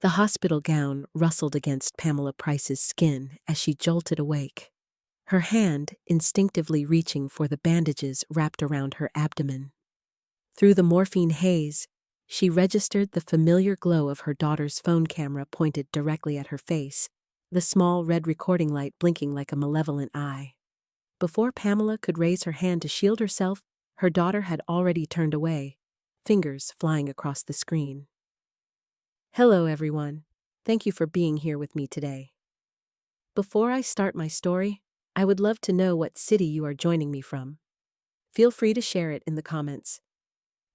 The hospital gown rustled against Pamela Price's skin as she jolted awake, her hand instinctively reaching for the bandages wrapped around her abdomen. Through the morphine haze, she registered the familiar glow of her daughter's phone camera pointed directly at her face, the small red recording light blinking like a malevolent eye. Before Pamela could raise her hand to shield herself, her daughter had already turned away, fingers flying across the screen. Hello everyone. Thank you for being here with me today. Before I start my story, I would love to know what city you are joining me from. Feel free to share it in the comments.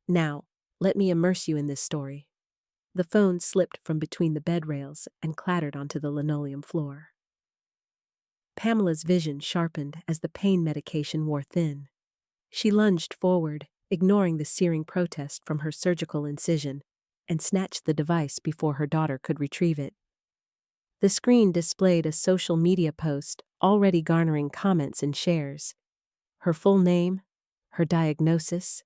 Now, let me immerse you in this story. The phone slipped from between the bed rails and clattered onto the linoleum floor. Pamela's vision sharpened as the pain medication wore thin. She lunged forward, ignoring the searing protest from her surgical incision, and snatched the device before her daughter could retrieve it. The screen displayed a social media post already garnering comments and shares. Her full name, her diagnosis,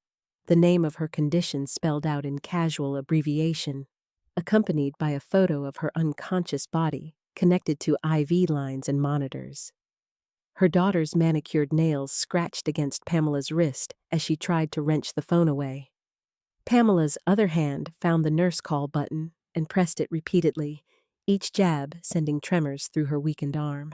the name of her condition spelled out in casual abbreviation, accompanied by a photo of her unconscious body connected to IV lines and monitors. Her daughter's manicured nails scratched against Pamela's wrist as she tried to wrench the phone away. Pamela's other hand found the nurse call button and pressed it repeatedly, each jab sending tremors through her weakened arm.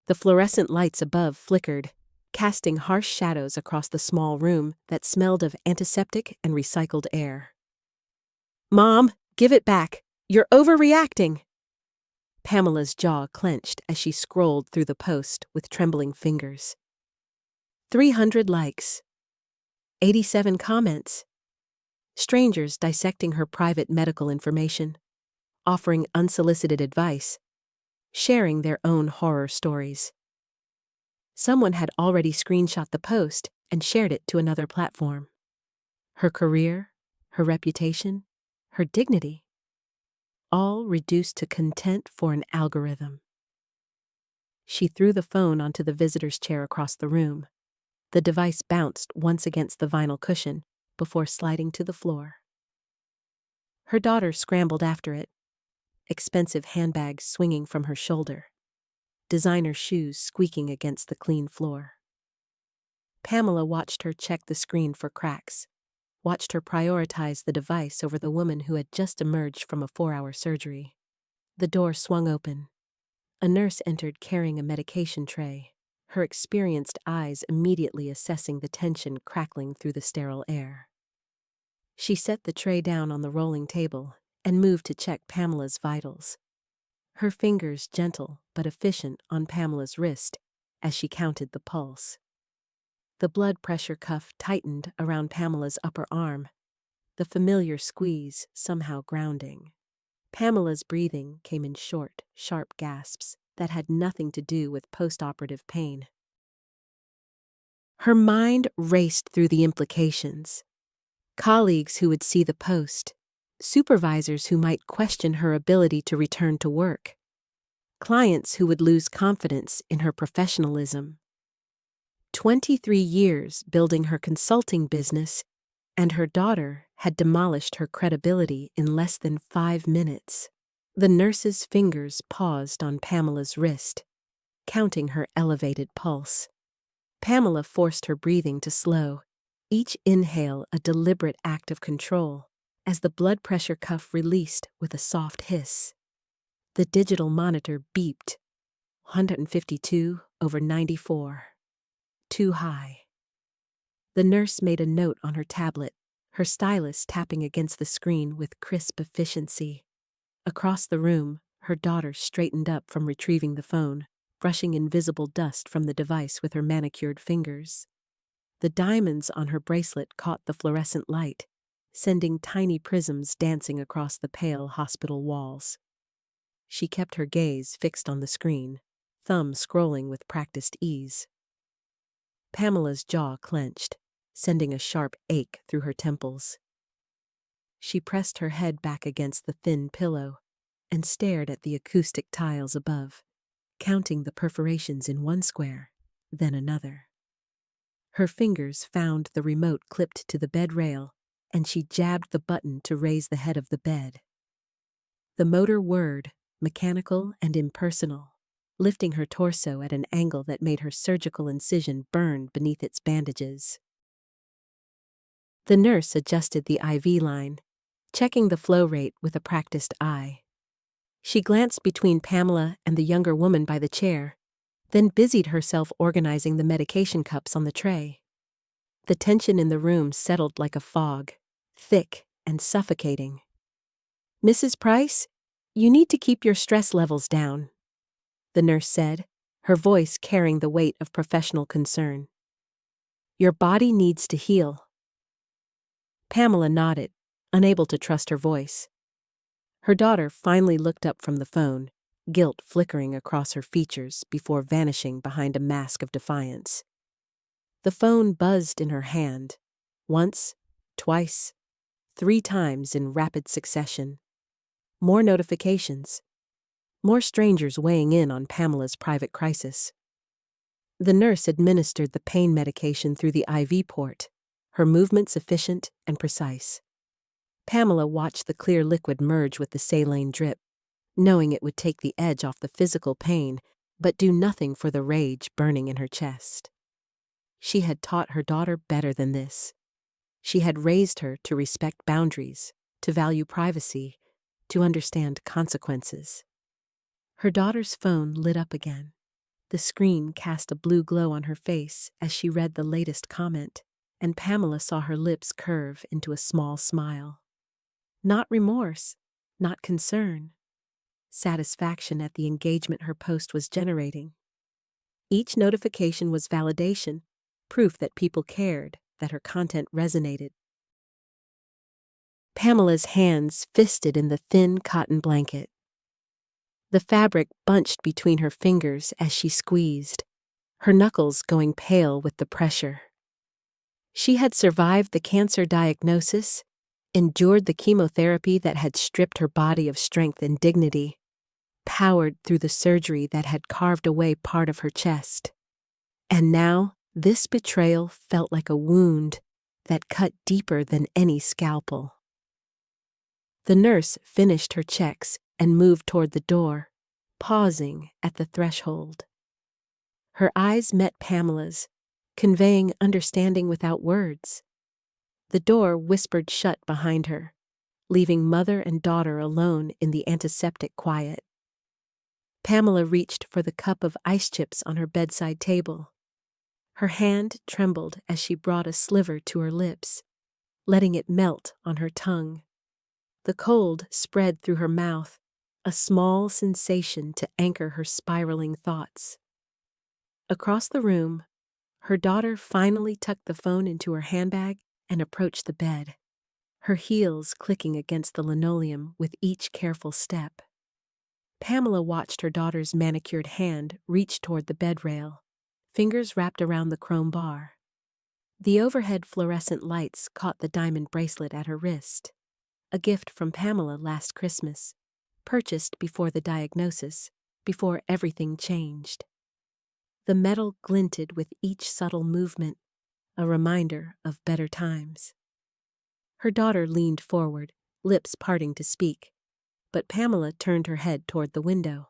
The fluorescent lights above flickered, casting harsh shadows across the small room that smelled of antiseptic and recycled air. "Mom, give it back! You're overreacting!" Pamela's jaw clenched as she scrolled through the post with trembling fingers. 300 likes. 87 comments. Strangers dissecting her private medical information, offering unsolicited advice, sharing their own horror stories. Someone had already screenshot the post and shared it to another platform. Her career, her reputation, her dignity, all reduced to content for an algorithm. She threw the phone onto the visitor's chair across the room. The device bounced once against the vinyl cushion before sliding to the floor. Her daughter scrambled after it, expensive handbags swinging from her shoulder, designer shoes squeaking against the clean floor. Pamela watched her check the screen for cracks, watched her prioritize the device over the woman who had just emerged from a 4-hour surgery. The door swung open. A nurse entered carrying a medication tray, her experienced eyes immediately assessing the tension crackling through the sterile air. She set the tray down on the rolling table and moved to check Pamela's vitals. Her fingers gentle but efficient on Pamela's wrist as she counted the pulse. The blood pressure cuff tightened around Pamela's upper arm, the familiar squeeze somehow grounding. Pamela's breathing came in short, sharp gasps that had nothing to do with post-operative pain. Her mind raced through the implications. Colleagues who would see the post, supervisors who might question her ability to return to work, clients who would lose confidence in her professionalism. 23 years building her consulting business, and her daughter had demolished her credibility in less than 5 minutes. The nurse's fingers paused on Pamela's wrist, counting her elevated pulse. Pamela forced her breathing to slow, each inhale a deliberate act of control, as the blood pressure cuff released with a soft hiss. The digital monitor beeped. 152/94. Too high. The nurse made a note on her tablet, her stylus tapping against the screen with crisp efficiency. Across the room, her daughter straightened up from retrieving the phone, brushing invisible dust from the device with her manicured fingers. The diamonds on her bracelet caught the fluorescent light, sending tiny prisms dancing across the pale hospital walls. She kept her gaze fixed on the screen, thumb scrolling with practiced ease. Pamela's jaw clenched, sending a sharp ache through her temples. She pressed her head back against the thin pillow and stared at the acoustic tiles above, counting the perforations in one square, then another. Her fingers found the remote clipped to the bed rail, and she jabbed the button to raise the head of the bed. The motor whirred, mechanical and impersonal, lifting her torso at an angle that made her surgical incision burn beneath its bandages. The nurse adjusted the IV line, checking the flow rate with a practiced eye. She glanced between Pamela and the younger woman by the chair, then busied herself organizing the medication cups on the tray. The tension in the room settled like a fog, thick and suffocating. "Mrs. Price, you need to keep your stress levels down," the nurse said, her voice carrying the weight of professional concern. "Your body needs to heal." Pamela nodded, unable to trust her voice. Her daughter finally looked up from the phone, guilt flickering across her features before vanishing behind a mask of defiance. The phone buzzed in her hand, once, twice, 3 times in rapid succession. More notifications. More strangers weighing in on Pamela's private crisis. The nurse administered the pain medication through the IV port, her movements efficient and precise. Pamela watched the clear liquid merge with the saline drip, knowing it would take the edge off the physical pain, but do nothing for the rage burning in her chest. She had taught her daughter better than this. She had raised her to respect boundaries, to value privacy, to understand consequences. Her daughter's phone lit up again. The screen cast a blue glow on her face as she read the latest comment, and Pamela saw her lips curve into a small smile. Not remorse, not concern. Satisfaction at the engagement her post was generating. Each notification was validation, proof that people cared, that her content resonated. Pamela's hands fisted in the thin cotton blanket. The fabric bunched between her fingers as she squeezed, her knuckles going pale with the pressure. She had survived the cancer diagnosis, endured the chemotherapy that had stripped her body of strength and dignity, powered through the surgery that had carved away part of her chest. And now, this betrayal felt like a wound that cut deeper than any scalpel. The nurse finished her checks and moved toward the door, pausing at the threshold. Her eyes met Pamela's, conveying understanding without words. The door whispered shut behind her, leaving mother and daughter alone in the antiseptic quiet. Pamela reached for the cup of ice chips on her bedside table. Her hand trembled as she brought a sliver to her lips, letting it melt on her tongue. The cold spread through her mouth, a small sensation to anchor her spiraling thoughts. Across the room, her daughter finally tucked the phone into her handbag and approached the bed, her heels clicking against the linoleum with each careful step. Pamela watched her daughter's manicured hand reach toward the bed rail, fingers wrapped around the chrome bar. The overhead fluorescent lights caught the diamond bracelet at her wrist, a gift from Pamela last Christmas, purchased before the diagnosis, before everything changed. The metal glinted with each subtle movement, a reminder of better times. Her daughter leaned forward, lips parting to speak, but Pamela turned her head toward the window.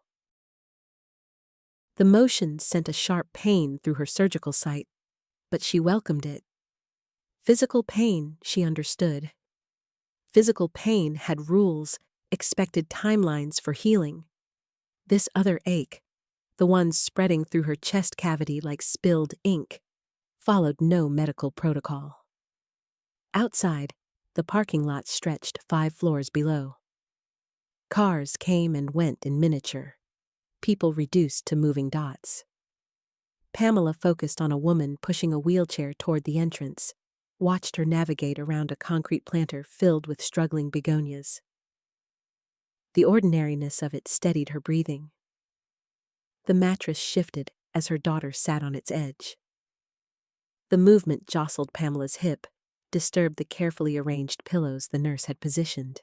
The motion sent a sharp pain through her surgical site, but she welcomed it. Physical pain, she understood. Physical pain had rules, expected timelines for healing. This other ache, the one spreading through her chest cavity like spilled ink, followed no medical protocol. Outside, the parking lot stretched 5 floors below. Cars came and went in miniature, people reduced to moving dots. Pamela focused on a woman pushing a wheelchair toward the entrance, watched her navigate around a concrete planter filled with struggling begonias. The ordinariness of it steadied her breathing. The mattress shifted as her daughter sat on its edge. The movement jostled Pamela's hip, disturbed the carefully arranged pillows the nurse had positioned.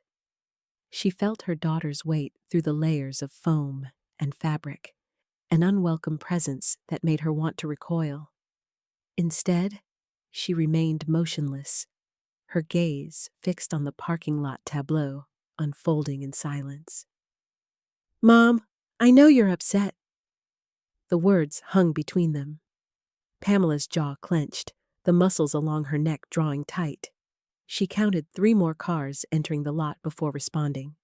She felt her daughter's weight through the layers of foam and fabric, an unwelcome presence that made her want to recoil. Instead, she remained motionless, her gaze fixed on the parking lot tableau, unfolding in silence. Mom, I know you're upset. The words hung between them. Pamela's jaw clenched, the muscles along her neck drawing tight. She counted 3 more cars entering the lot before responding,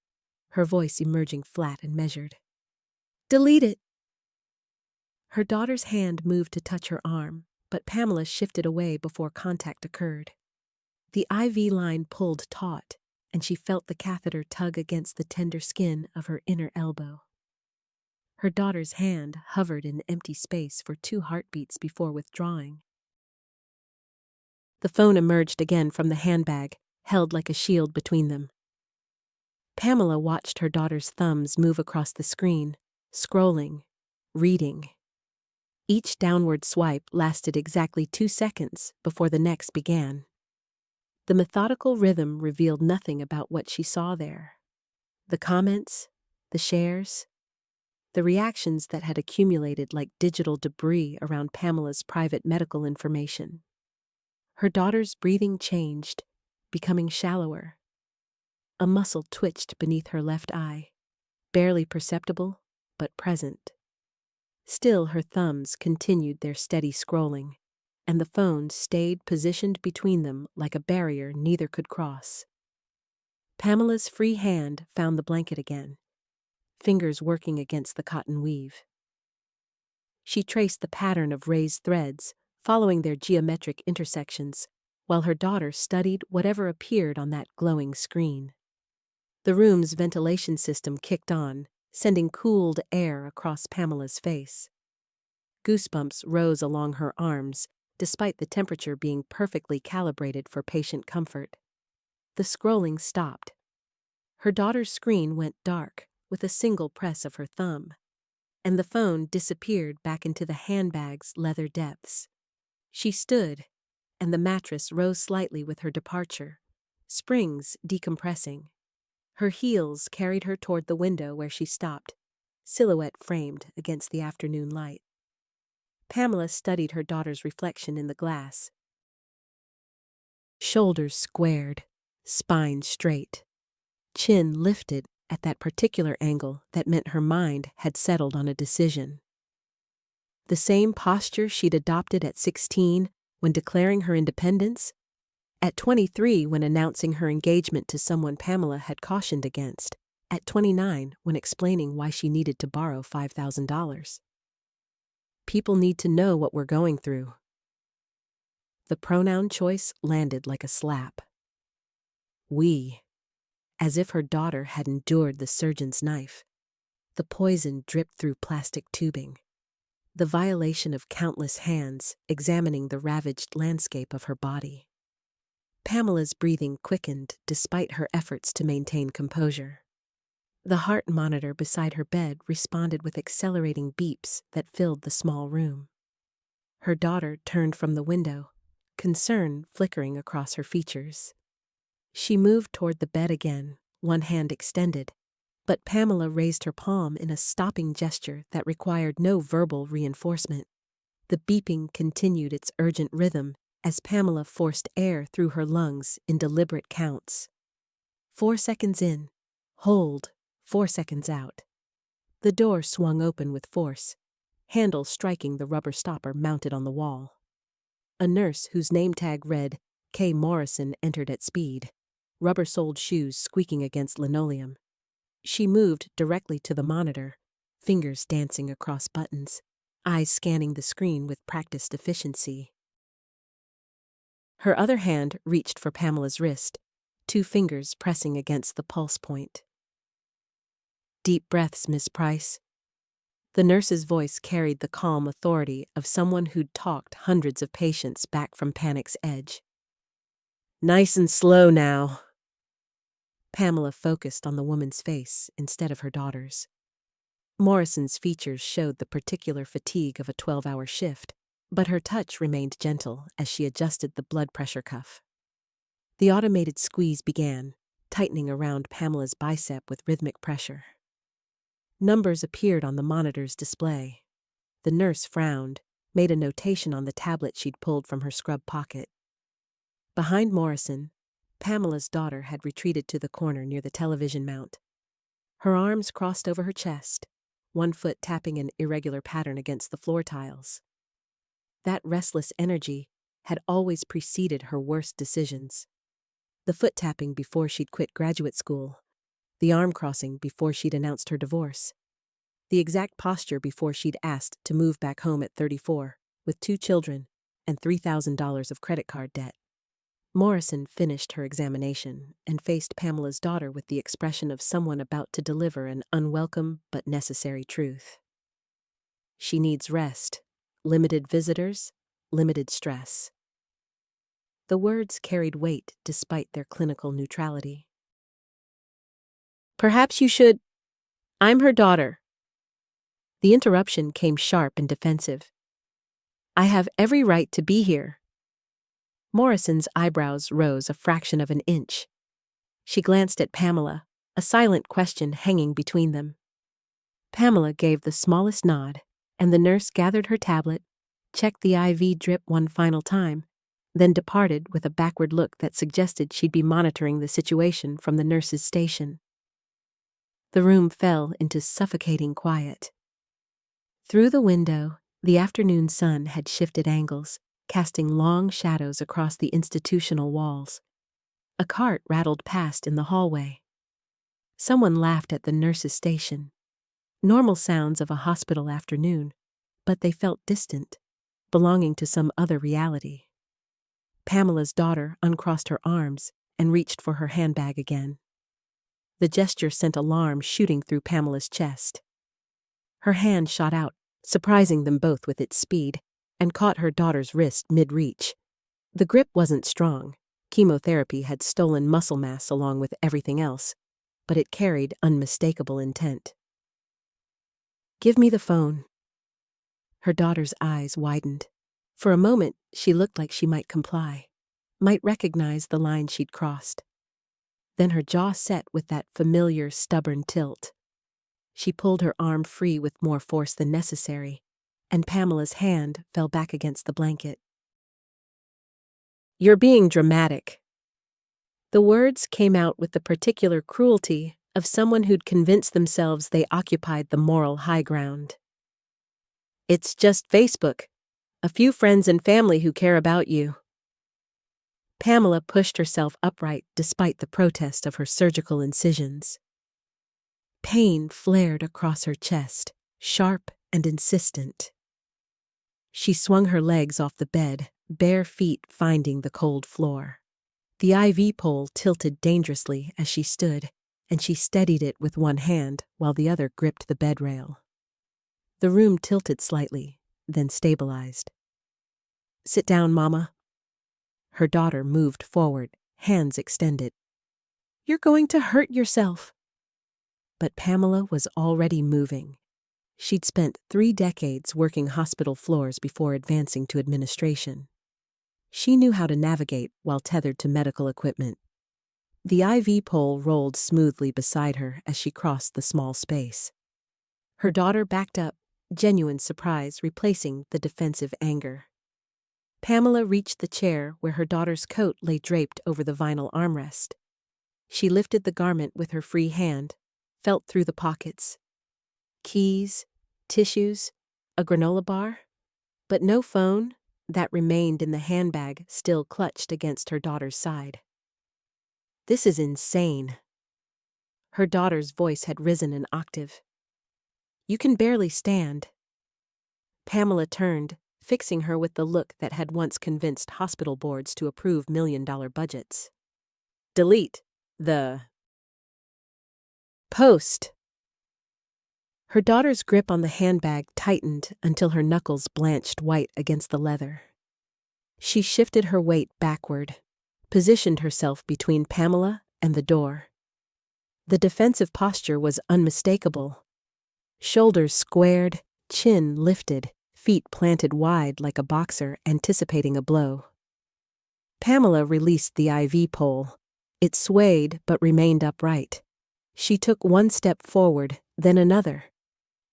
her voice emerging flat and measured. Delete it. Her daughter's hand moved to touch her arm, but Pamela shifted away before contact occurred. The IV line pulled taut, and she felt the catheter tug against the tender skin of her inner elbow. Her daughter's hand hovered in empty space for 2 heartbeats before withdrawing. The phone emerged again from the handbag, held like a shield between them. Pamela watched her daughter's thumbs move across the screen, scrolling, reading. Each downward swipe lasted exactly 2 seconds before the next began. The methodical rhythm revealed nothing about what she saw there. The comments, the shares, the reactions that had accumulated like digital debris around Pamela's private medical information. Her daughter's breathing changed, becoming shallower. A muscle twitched beneath her left eye, barely perceptible, but present. Still, her thumbs continued their steady scrolling, and the phone stayed positioned between them like a barrier neither could cross. Pamela's free hand found the blanket again, fingers working against the cotton weave. She traced the pattern of raised threads, following their geometric intersections, while her daughter studied whatever appeared on that glowing screen. The room's ventilation system kicked on, sending cooled air across Pamela's face. Goosebumps rose along her arms, despite the temperature being perfectly calibrated for patient comfort. The scrolling stopped. Her daughter's screen went dark with a single press of her thumb, and the phone disappeared back into the handbag's leather depths. She stood, and the mattress rose slightly with her departure, springs decompressing. Her heels carried her toward the window where she stopped, silhouette framed against the afternoon light. Pamela studied her daughter's reflection in the glass. Shoulders squared, spine straight, chin lifted at that particular angle that meant her mind had settled on a decision. The same posture she'd adopted at 16 when declaring her independence, at 23 when announcing her engagement to someone Pamela had cautioned against, at 29 when explaining why she needed to borrow $5,000. People need to know what we're going through. The pronoun choice landed like a slap. We, as if her daughter had endured the surgeon's knife. The poison dripped through plastic tubing. The violation of countless hands examining the ravaged landscape of her body. Pamela's breathing quickened despite her efforts to maintain composure. The heart monitor beside her bed responded with accelerating beeps that filled the small room. Her daughter turned from the window, concern flickering across her features. She moved toward the bed again, one hand extended, but Pamela raised her palm in a stopping gesture that required no verbal reinforcement. The beeping continued its urgent rhythm as Pamela forced air through her lungs in deliberate counts. 4 seconds in, hold, 4 seconds out. The door swung open with force, handle striking the rubber stopper mounted on the wall. A nurse whose name tag read K. Morrison entered at speed, rubber-soled shoes squeaking against linoleum. She moved directly to the monitor, fingers dancing across buttons, eyes scanning the screen with practiced efficiency. Her other hand reached for Pamela's wrist, 2 fingers pressing against the pulse point. Deep breaths, Miss Price. The nurse's voice carried the calm authority of someone who'd talked hundreds of patients back from panic's edge. Nice and slow now. Pamela focused on the woman's face instead of her daughter's. Morrison's features showed the particular fatigue of a 12-hour shift, but her touch remained gentle as she adjusted the blood pressure cuff. The automated squeeze began, tightening around Pamela's bicep with rhythmic pressure. Numbers appeared on the monitor's display. The nurse frowned, made a notation on the tablet she'd pulled from her scrub pocket. Behind Morrison, Pamela's daughter had retreated to the corner near the television mount. Her arms crossed over her chest, one foot tapping an irregular pattern against the floor tiles. That restless energy had always preceded her worst decisions. The foot tapping before she'd quit graduate school, the arm crossing before she'd announced her divorce, the exact posture before she'd asked to move back home at 34, with 2 children and $3,000 of credit card debt. Morrison finished her examination and faced Pamela's daughter with the expression of someone about to deliver an unwelcome but necessary truth. She needs rest, limited visitors, limited stress. The words carried weight despite their clinical neutrality. "Perhaps you should—" "I'm her daughter." The interruption came sharp and defensive. "I have every right to be here." Morrison's eyebrows rose a fraction of an inch. She glanced at Pamela, a silent question hanging between them. Pamela gave the smallest nod, and the nurse gathered her tablet, checked the IV drip one final time, then departed with a backward look that suggested she'd be monitoring the situation from the nurse's station. The room fell into suffocating quiet. Through the window, the afternoon sun had shifted angles, casting long shadows across the institutional walls. A cart rattled past in the hallway. Someone laughed at the nurse's station. Normal sounds of a hospital afternoon, but they felt distant, belonging to some other reality. Pamela's daughter uncrossed her arms and reached for her handbag again. The gesture sent alarm shooting through Pamela's chest. Her hand shot out, surprising them both with its speed, and caught her daughter's wrist mid-reach. The grip wasn't strong. Chemotherapy had stolen muscle mass along with everything else, but it carried unmistakable intent. "Give me the phone." Her daughter's eyes widened. For a moment, she looked like she might comply, might recognize the line she'd crossed. Then her jaw set with that familiar, stubborn tilt. She pulled her arm free with more force than necessary, and Pamela's hand fell back against the blanket. "You're being dramatic." The words came out with the particular cruelty of someone who'd convinced themselves they occupied the moral high ground. "It's just Facebook. A few friends and family who care about you." Pamela pushed herself upright despite the protest of her surgical incisions. Pain flared across her chest, sharp and insistent. She swung her legs off the bed, bare feet finding the cold floor. The IV pole tilted dangerously as she stood, and she steadied it with one hand while the other gripped the bed rail. The room tilted slightly, then stabilized. "Sit down, Mama." Her daughter moved forward, hands extended. "You're going to hurt yourself." But Pamela was already moving. She'd spent 3 decades working hospital floors before advancing to administration. She knew how to navigate while tethered to medical equipment. The IV pole rolled smoothly beside her as she crossed the small space. Her daughter backed up, genuine surprise replacing the defensive anger. Pamela reached the chair where her daughter's coat lay draped over the vinyl armrest. She lifted the garment with her free hand, felt through the pockets. Keys, tissues, a granola bar, but no phone that remained in the handbag still clutched against her daughter's side. "This is insane." Her daughter's voice had risen an octave. "You can barely stand." Pamela turned, fixing her with the look that had once convinced hospital boards to approve million-dollar budgets. "Delete the post." Her daughter's grip on the handbag tightened until her knuckles blanched white against the leather. She shifted her weight backward, positioned herself between Pamela and the door. The defensive posture was unmistakable. Shoulders squared, chin lifted, feet planted wide like a boxer anticipating a blow. Pamela released the IV pole. It swayed but remained upright. She took one step forward, then another.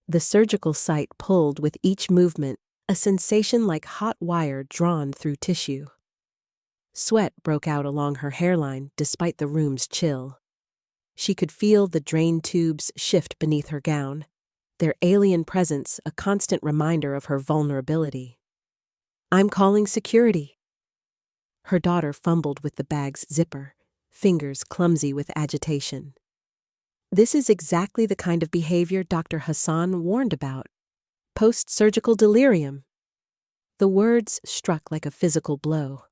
The surgical site pulled with each movement, a sensation like hot wire drawn through tissue. Sweat broke out along her hairline despite the room's chill. She could feel the drain tubes shift beneath her gown, their alien presence a constant reminder of her vulnerability. "I'm calling security." Her daughter fumbled with the bag's zipper, fingers clumsy with agitation. This is exactly the kind of behavior Dr. Hassan warned about. Post-surgical delirium. The words struck like a physical blow.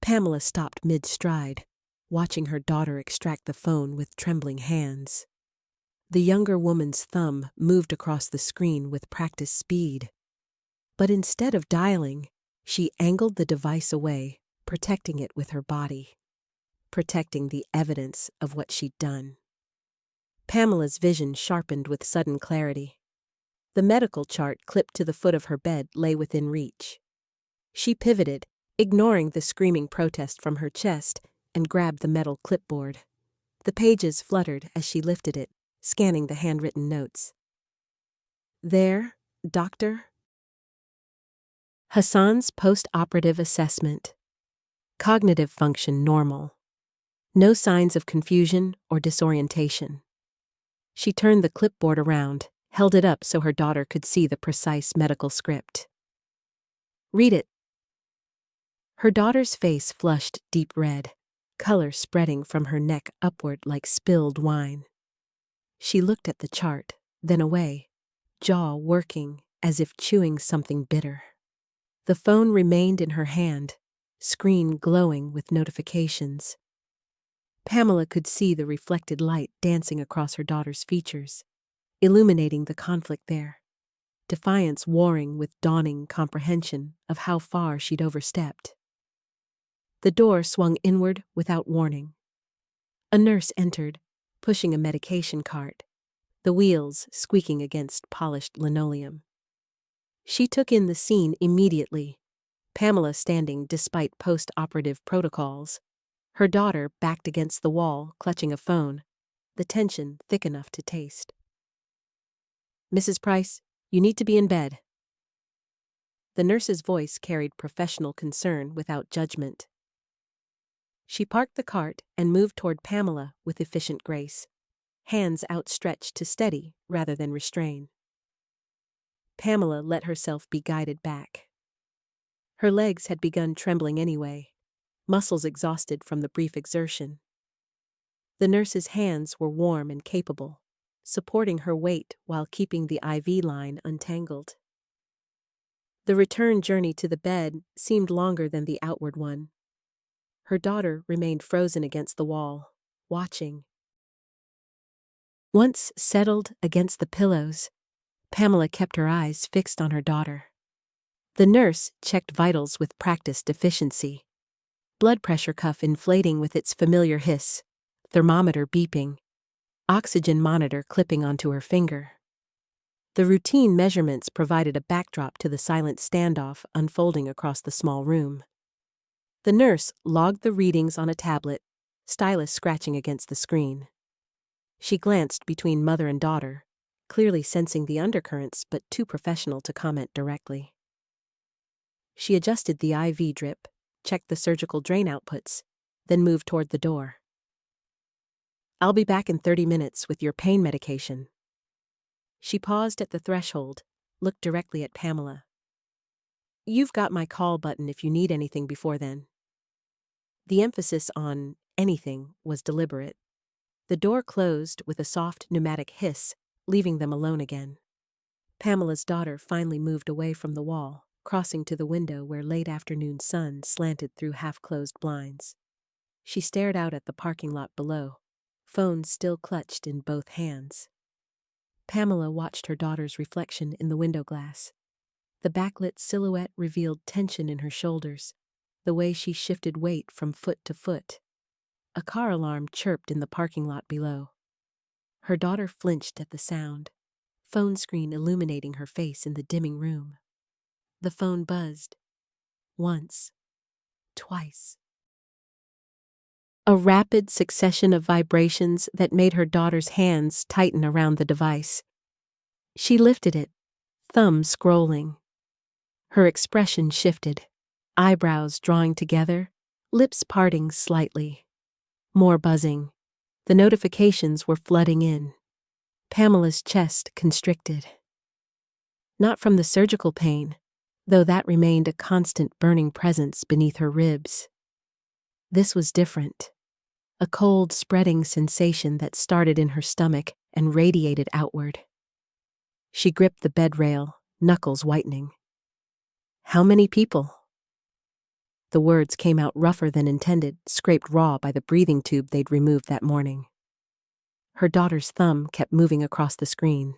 Pamela stopped mid-stride, watching her daughter extract the phone with trembling hands. The younger woman's thumb moved across the screen with practiced speed. But instead of dialing, she angled the device away, protecting it with her body, protecting the evidence of what she'd done. Pamela's vision sharpened with sudden clarity. The medical chart clipped to the foot of her bed lay within reach. She pivoted, ignoring the screaming protest from her chest, and grabbed the metal clipboard. The pages fluttered as she lifted it, scanning the handwritten notes. "There, doctor." Hassan's post-operative assessment. Cognitive function normal. No signs of confusion or disorientation. She turned the clipboard around, held it up so her daughter could see the precise medical script. "Read it." Her daughter's face flushed deep red, color spreading from her neck upward like spilled wine. She looked at the chart, then away, jaw working as if chewing something bitter. The phone remained in her hand, screen glowing with notifications. Pamela could see the reflected light dancing across her daughter's features, illuminating the conflict there. Defiance warring with dawning comprehension of how far she'd overstepped. The door swung inward without warning. A nurse entered, pushing a medication cart, the wheels squeaking against polished linoleum. She took in the scene immediately, Pamela standing despite post-operative protocols, her daughter backed against the wall, clutching a phone, the tension thick enough to taste. "Mrs. Price, you need to be in bed." The nurse's voice carried professional concern without judgment. She parked the cart and moved toward Pamela with efficient grace, hands outstretched to steady rather than restrain. Pamela let herself be guided back. Her legs had begun trembling anyway, muscles exhausted from the brief exertion. The nurse's hands were warm and capable, supporting her weight while keeping the IV line untangled. The return journey to the bed seemed longer than the outward one. Her daughter remained frozen against the wall, watching. Once settled against the pillows, Pamela kept her eyes fixed on her daughter. The nurse checked vitals with practiced efficiency. Blood pressure cuff inflating with its familiar hiss, thermometer beeping, oxygen monitor clipping onto her finger. The routine measurements provided a backdrop to the silent standoff unfolding across the small room. The nurse logged the readings on a tablet, stylus scratching against the screen. She glanced between mother and daughter, clearly sensing the undercurrents but too professional to comment directly. She adjusted the IV drip, checked the surgical drain outputs, then moved toward the door. "I'll be back in 30 minutes with your pain medication." She paused at the threshold, looked directly at Pamela. "You've got my call button if you need anything before then." The emphasis on anything was deliberate. The door closed with a soft pneumatic hiss, leaving them alone again. Pamela's daughter finally moved away from the wall, crossing to the window where late afternoon sun slanted through half-closed blinds. She stared out at the parking lot below, phone still clutched in both hands. Pamela watched her daughter's reflection in the window glass. The backlit silhouette revealed tension in her shoulders, the way she shifted weight from foot to foot. A car alarm chirped in the parking lot below. Her daughter flinched at the sound, phone screen illuminating her face in the dimming room. The phone buzzed. Once. Twice. A rapid succession of vibrations that made her daughter's hands tighten around the device. She lifted it, thumb scrolling. Her expression shifted, eyebrows drawing together, lips parting slightly. More buzzing. The notifications were flooding in. Pamela's chest constricted. Not from the surgical pain, though that remained a constant burning presence beneath her ribs. This was different. A cold, spreading sensation that started in her stomach and radiated outward. She gripped the bed rail, knuckles whitening. How many people? The words came out rougher than intended, scraped raw by the breathing tube they'd removed that morning. Her daughter's thumb kept moving across the screen.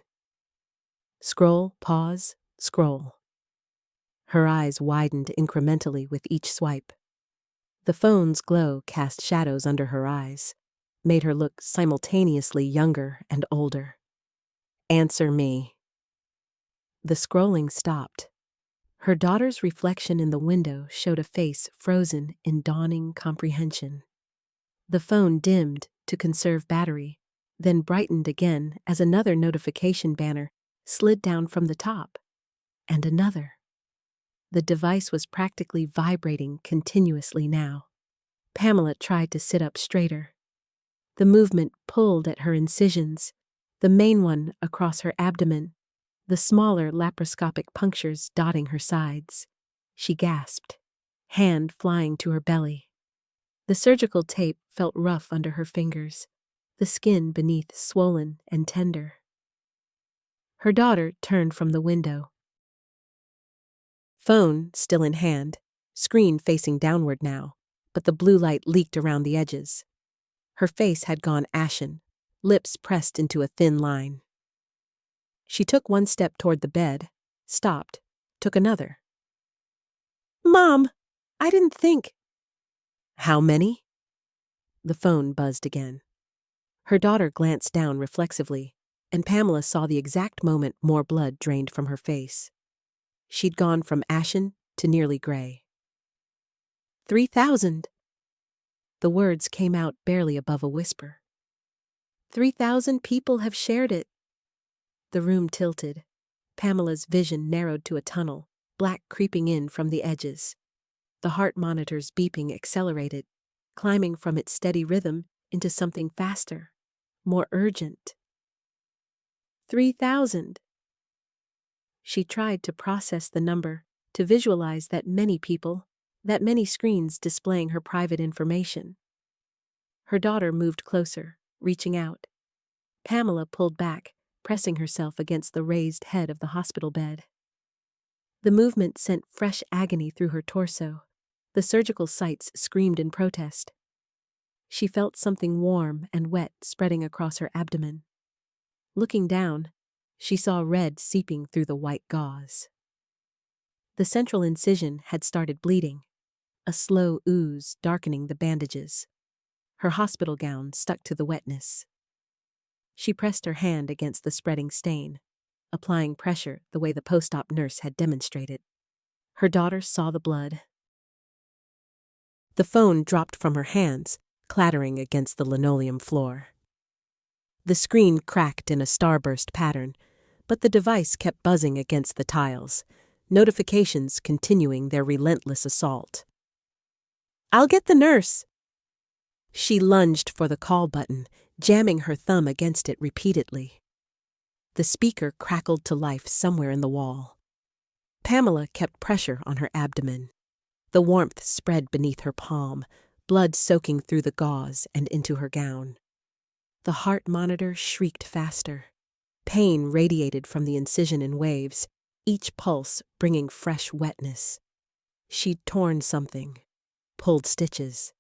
Scroll, pause, scroll. Her eyes widened incrementally with each swipe. The phone's glow cast shadows under her eyes, made her look simultaneously younger and older. Answer me. The scrolling stopped. Her daughter's reflection in the window showed a face frozen in dawning comprehension. The phone dimmed to conserve battery, then brightened again as another notification banner slid down from the top, and another. The device was practically vibrating continuously now. Pamela tried to sit up straighter. The movement pulled at her incisions, the main one across her abdomen, the smaller laparoscopic punctures dotting her sides. She gasped, hand flying to her belly. The surgical tape felt rough under her fingers, the skin beneath swollen and tender. Her daughter turned from the window. Phone still in hand, screen facing downward now, but the blue light leaked around the edges. Her face had gone ashen, lips pressed into a thin line. She took one step toward the bed, stopped, took another. Mom, I didn't think. How many? The phone buzzed again. Her daughter glanced down reflexively, and Pamela saw the exact moment more blood drained from her face. She'd gone from ashen to nearly gray. 3,000. The words came out barely above a whisper. 3,000 people have shared it. The room tilted. Pamela's vision narrowed to a tunnel, black creeping in from the edges. The heart monitor's beeping accelerated, climbing from its steady rhythm into something faster, more urgent. 3,000. She tried to process the number, to visualize that many people, that many screens displaying her private information. Her daughter moved closer, reaching out. Pamela pulled back, pressing herself against the raised head of the hospital bed. The movement sent fresh agony through her torso. The surgical sites screamed in protest. She felt something warm and wet spreading across her abdomen. Looking down, she saw red seeping through the white gauze. The central incision had started bleeding, a slow ooze darkening the bandages. Her hospital gown stuck to the wetness. She pressed her hand against the spreading stain, applying pressure the way the post-op nurse had demonstrated. Her daughter saw the blood. The phone dropped from her hands, clattering against the linoleum floor. The screen cracked in a starburst pattern, but the device kept buzzing against the tiles, notifications continuing their relentless assault. I'll get the nurse. She lunged for the call button, jamming her thumb against it repeatedly. The speaker crackled to life somewhere in the wall. Pamela kept pressure on her abdomen. The warmth spread beneath her palm, blood soaking through the gauze and into her gown. The heart monitor shrieked faster. Pain radiated from the incision in waves, each pulse bringing fresh wetness. She'd torn something, pulled stitches,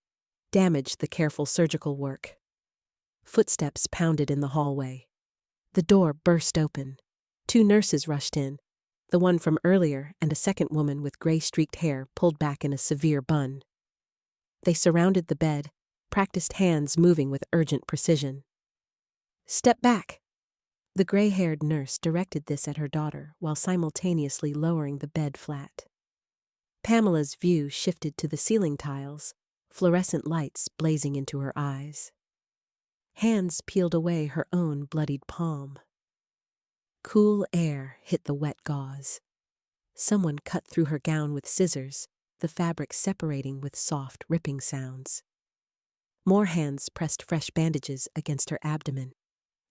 damaged the careful surgical work. Footsteps pounded in the hallway. The door burst open. 2 nurses rushed in, the one from earlier and a second woman with gray-streaked hair pulled back in a severe bun. They surrounded the bed, practiced hands moving with urgent precision. Step back. The gray-haired nurse directed this at her daughter while simultaneously lowering the bed flat. Pamela's view shifted to the ceiling tiles, fluorescent lights blazing into her eyes. Hands peeled away her own bloodied palm. Cool air hit the wet gauze. Someone cut through her gown with scissors, the fabric separating with soft, ripping sounds. More hands pressed fresh bandages against her abdomen.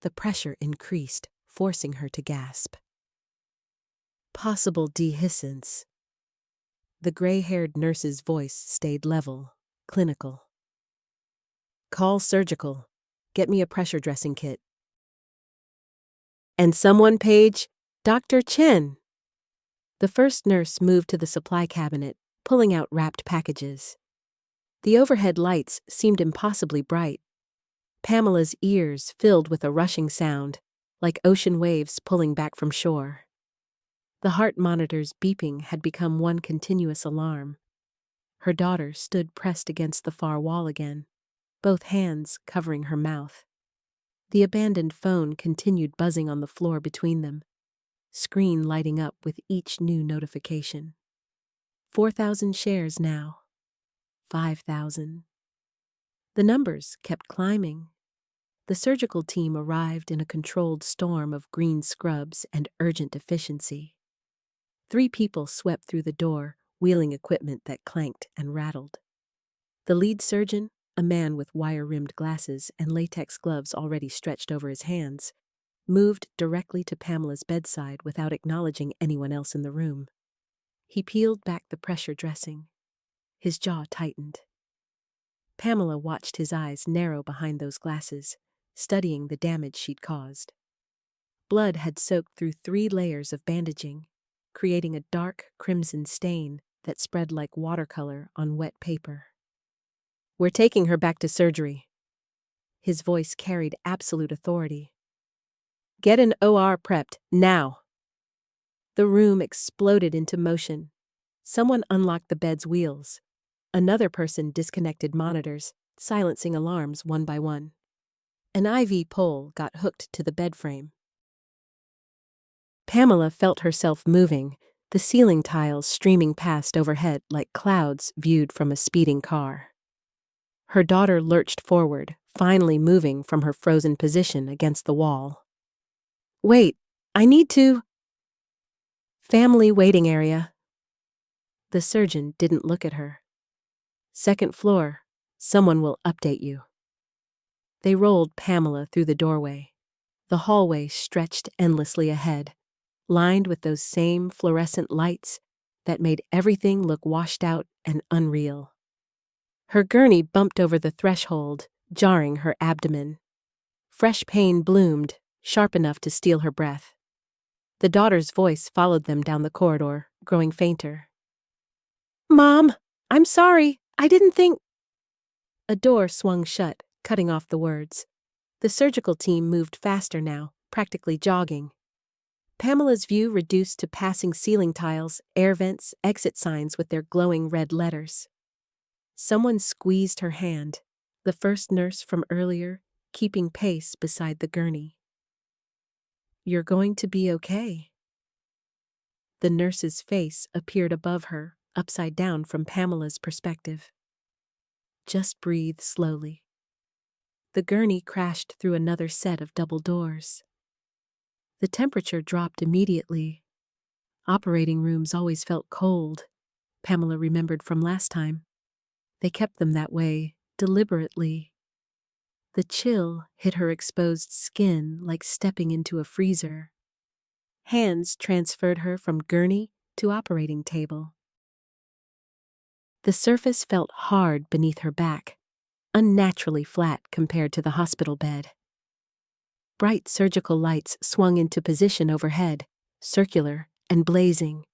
The pressure increased, forcing her to gasp. Possible dehiscence. The gray-haired nurse's voice stayed level, clinical. Call surgical. Get me a pressure dressing kit. And someone page Dr. Chen. The first nurse moved to the supply cabinet, pulling out wrapped packages. The overhead lights seemed impossibly bright. Pamela's ears filled with a rushing sound, like ocean waves pulling back from shore. The heart monitor's beeping had become one continuous alarm. Her daughter stood pressed against the far wall again, both hands covering her mouth. The abandoned phone continued buzzing on the floor between them, screen lighting up with each new notification. 4,000 shares now. 5,000. The numbers kept climbing. The surgical team arrived in a controlled storm of green scrubs and urgent efficiency. 3 people swept through the door, wheeling equipment that clanked and rattled. The lead surgeon, a man with wire-rimmed glasses and latex gloves already stretched over his hands, moved directly to Pamela's bedside without acknowledging anyone else in the room. He peeled back the pressure dressing. His jaw tightened. Pamela watched his eyes narrow behind those glasses, studying the damage she'd caused. Blood had soaked through 3 layers of bandaging, creating a dark crimson stain that spread like watercolor on wet paper. We're taking her back to surgery. His voice carried absolute authority. Get an OR prepped, now. The room exploded into motion. Someone unlocked the bed's wheels. Another person disconnected monitors, silencing alarms one by one. An IV pole got hooked to the bed frame. Pamela felt herself moving, the ceiling tiles streaming past overhead like clouds viewed from a speeding car. Her daughter lurched forward, finally moving from her frozen position against the wall. Wait, I need to. Family waiting area. The surgeon didn't look at her. 2nd floor, someone will update you. They rolled Pamela through the doorway. The hallway stretched endlessly ahead, lined with those same fluorescent lights that made everything look washed out and unreal. Her gurney bumped over the threshold, jarring her abdomen. Fresh pain bloomed, sharp enough to steal her breath. The daughter's voice followed them down the corridor, growing fainter. Mom, I'm sorry, I didn't think. A door swung shut, cutting off the words. The surgical team moved faster now, practically jogging. Pamela's view reduced to passing ceiling tiles, air vents, exit signs with their glowing red letters. Someone squeezed her hand, the first nurse from earlier, keeping pace beside the gurney. You're going to be okay. The nurse's face appeared above her, upside down from Pamela's perspective. Just breathe slowly. The gurney crashed through another set of double doors. The temperature dropped immediately. Operating rooms always felt cold, Pamela remembered from last time. They kept them that way, deliberately. The chill hit her exposed skin like stepping into a freezer. Hands transferred her from gurney to operating table. The surface felt hard beneath her back, unnaturally flat compared to the hospital bed. Bright surgical lights swung into position overhead, circular and blazing.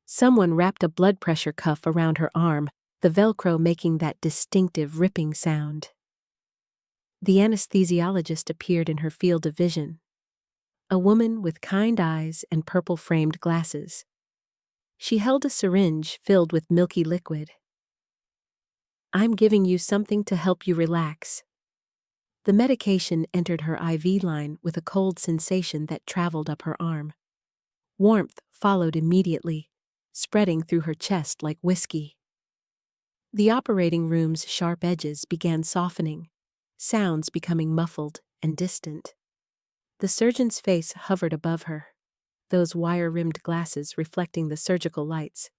Someone wrapped a blood pressure cuff around her arm, the Velcro making that distinctive ripping sound. The anesthesiologist appeared in her field of vision. A woman with kind eyes and purple-framed glasses. She held a syringe filled with milky liquid. I'm giving you something to help you relax. The medication entered her IV line with a cold sensation that traveled up her arm. Warmth followed immediately, spreading through her chest like whiskey. The operating room's sharp edges began softening, sounds becoming muffled and distant. The surgeon's face hovered above her, those wire-rimmed glasses reflecting the surgical lights.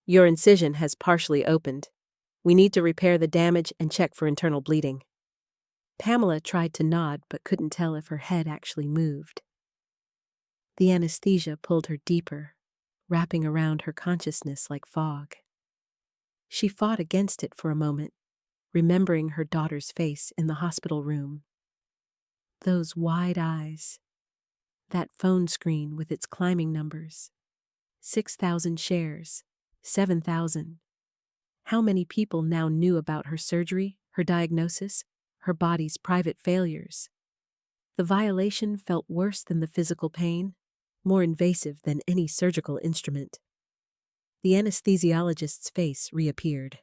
Your incision has partially opened. We need to repair the damage and check for internal bleeding. Pamela tried to nod but couldn't tell if her head actually moved. The anesthesia pulled her deeper, wrapping around her consciousness like fog. She fought against it for a moment, remembering her daughter's face in the hospital room. Those wide eyes, that phone screen with its climbing numbers. 6,000 shares, 7,000. How many people now knew about her surgery, her diagnosis, her body's private failures? The violation felt worse than the physical pain, more invasive than any surgical instrument. The anesthesiologist's face reappeared.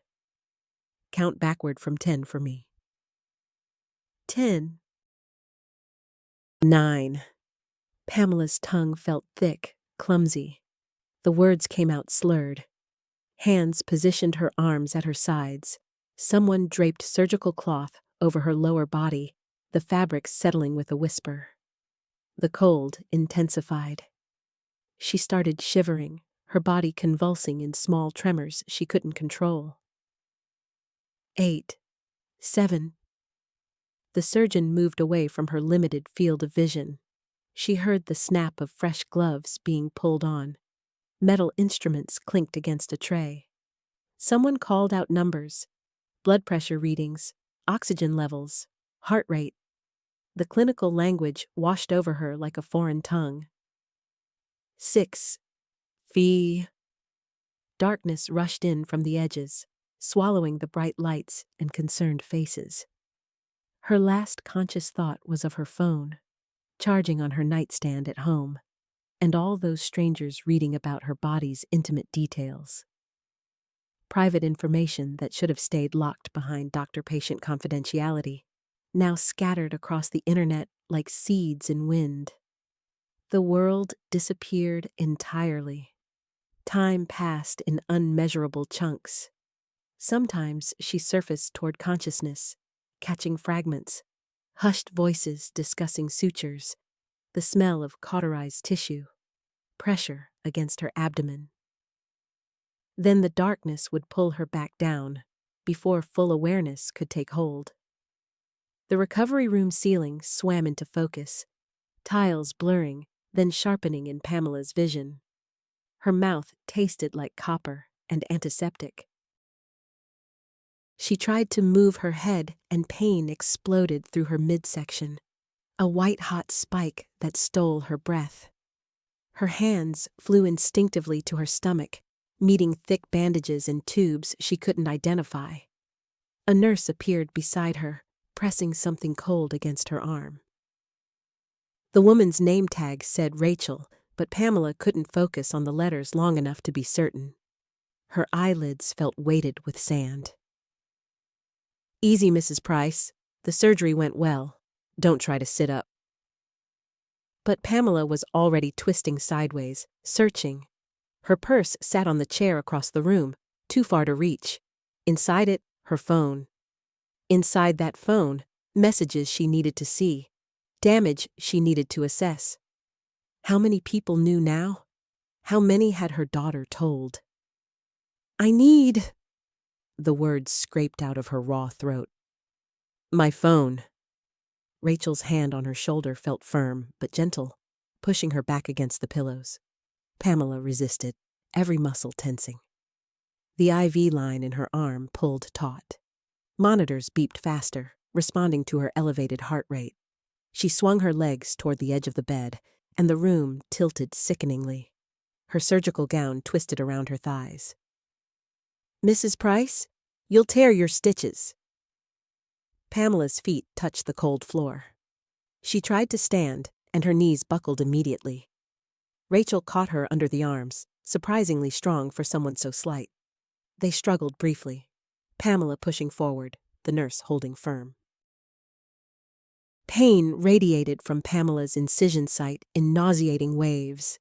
Count backward from 10 for me. 10. 9. Pamela's tongue felt thick, clumsy. The words came out slurred. Hands positioned her arms at her sides. Someone draped surgical cloth over her lower body, the fabric settling with a whisper. The cold intensified. She started shivering, her body convulsing in small tremors she couldn't control. 8. 7. The surgeon moved away from her limited field of vision. She heard the snap of fresh gloves being pulled on. Metal instruments clinked against a tray. Someone called out numbers, blood pressure readings, oxygen levels, heart rate. The clinical language washed over her like a foreign tongue. 6. Fee. Darkness rushed in from the edges, swallowing the bright lights and concerned faces. Her last conscious thought was of her phone, charging on her nightstand at home, and all those strangers reading about her body's intimate details. Private information that should have stayed locked behind doctor-patient confidentiality, now scattered across the internet like seeds in wind. The world disappeared entirely. Time passed in unmeasurable chunks. Sometimes she surfaced toward consciousness, catching fragments, hushed voices discussing sutures, the smell of cauterized tissue, pressure against her abdomen. Then the darkness would pull her back down, before full awareness could take hold. The recovery room ceiling swam into focus, tiles blurring, then sharpening in Pamela's vision. Her mouth tasted like copper and antiseptic. She tried to move her head and pain exploded through her midsection, a white-hot spike that stole her breath. Her hands flew instinctively to her stomach, meeting thick bandages and tubes she couldn't identify. A nurse appeared beside her, pressing something cold against her arm. The woman's name tag said Rachel, but Pamela couldn't focus on the letters long enough to be certain. Her eyelids felt weighted with sand. "Easy, Mrs. Price. The surgery went well. Don't try to sit up." But Pamela was already twisting sideways, searching. Her purse sat on the chair across the room, too far to reach. Inside it, her phone. Inside that phone, messages she needed to see, damage she needed to assess. How many people knew now? How many had her daughter told? "I need..." The words scraped out of her raw throat. "My phone." Rachel's hand on her shoulder felt firm but gentle, pushing her back against the pillows. Pamela resisted, every muscle tensing. The IV line in her arm pulled taut. Monitors beeped faster, responding to her elevated heart rate. She swung her legs toward the edge of the bed, and the room tilted sickeningly. Her surgical gown twisted around her thighs. "Mrs. Price, you'll tear your stitches." Pamela's feet touched the cold floor. She tried to stand, and her knees buckled immediately. Rachel caught her under the arms, surprisingly strong for someone so slight. They struggled briefly, Pamela pushing forward, the nurse holding firm. Pain radiated from Pamela's incision site in nauseating waves.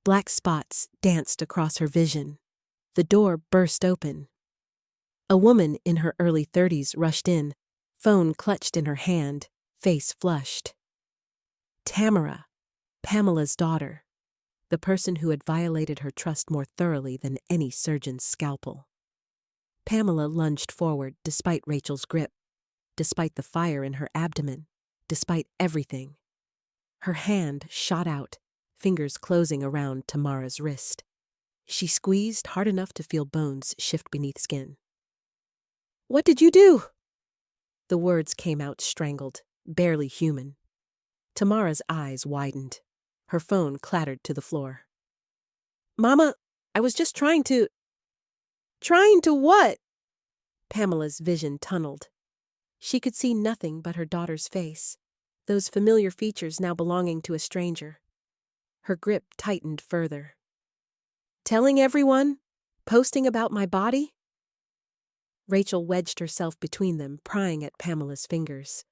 Black spots danced across her vision. The door burst open. A woman in her early 30s rushed in, phone clutched in her hand, face flushed. Tamara, Pamela's daughter, the person who had violated her trust more thoroughly than any surgeon's scalpel. Pamela lunged forward despite Rachel's grip, despite the fire in her abdomen, despite everything. Her hand shot out, fingers closing around Tamara's wrist. She squeezed hard enough to feel bones shift beneath skin. "What did you do?" The words came out strangled, barely human. Tamara's eyes widened. Her phone clattered to the floor. "Mama, I was just trying to..." "Trying to what?" Pamela's vision tunneled. She could see nothing but her daughter's face, those familiar features now belonging to a stranger. Her grip tightened further. "Telling everyone? Posting about my body?" Rachel wedged herself between them, prying at Pamela's fingers.